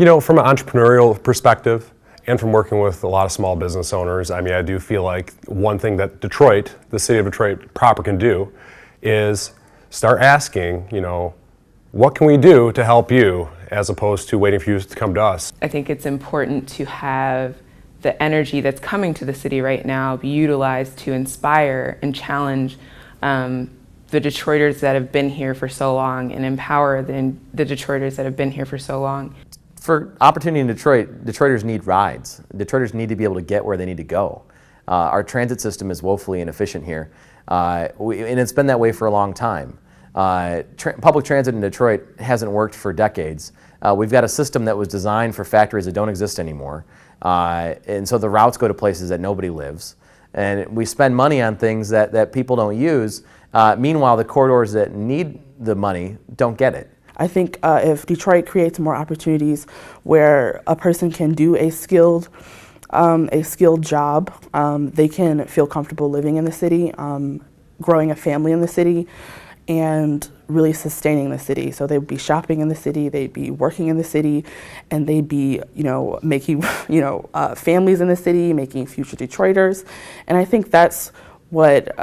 You know, from an entrepreneurial perspective and from working with a lot of small business owners, I mean, I do feel like one thing that Detroit, the city of Detroit proper can do is start asking, you know, what can we do to help you as opposed to waiting for you to come to us. I think it's important to have the energy that's coming to the city right now be utilized to inspire and challenge the Detroiters that have been here for so long and empower the Detroiters that have been here for so long. For opportunity in Detroit, Detroiters need rides. Detroiters need to be able to get where they need to go. Our transit system is woefully inefficient here, and it's been that way for a long time. Public transit in Detroit hasn't worked for decades. We've got a system that was designed for factories that don't exist anymore, and so the routes go to places that nobody lives. And we spend money on things that people don't use. Meanwhile, the corridors that need the money don't get it. I think if Detroit creates more opportunities where a person can do a skilled job, they can feel comfortable living in the city, growing a family in the city, and really sustaining the city. So they'd be shopping in the city, they'd be working in the city, and they'd be, making, families in the city, making future Detroiters. And I think that's what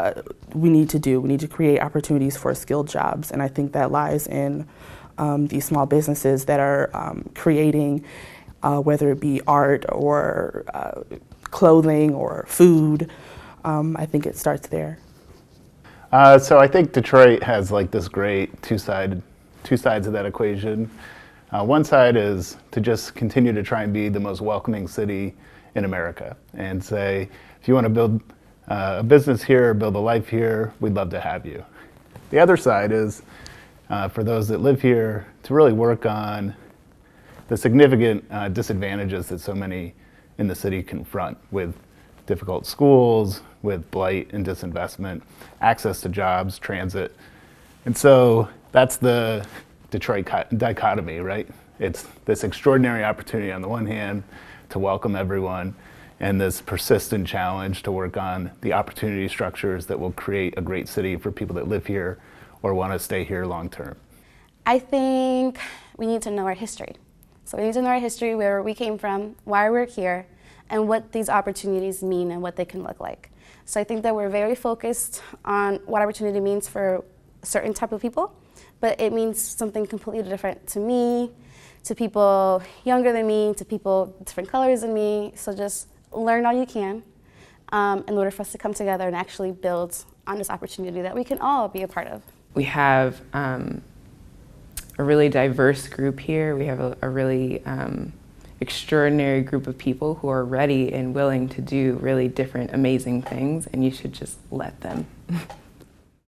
we need to do. We need to create opportunities for skilled jobs, and I think that lies in these small businesses that are creating, whether it be art or clothing or food. I think it starts there. So I think Detroit has like this great two sides of that equation. One side is to just continue to try and be the most welcoming city in America and say, if you want to build a business here, build a life here, we'd love to have you. The other side is for those that live here to really work on the significant disadvantages that so many in the city confront with difficult schools, with blight and disinvestment, access to jobs, transit. And so that's the Detroit dichotomy, right? It's this extraordinary opportunity on the one hand to welcome everyone, and this persistent challenge to work on the opportunity structures that will create a great city for people that live here or want to stay here long term. I think we need to know our history. So we need to know our history, where we came from, why we're here, and what these opportunities mean and what they can look like. So I think that we're very focused on what opportunity means for a certain type of people, but it means something completely different to me, to people younger than me, to people different colors than me. So just learn all you can in order for us to come together and actually build on this opportunity that we can all be a part of. We have a really diverse group here. We have a really extraordinary group of people who are ready and willing to do really different, amazing things, and you should just let them.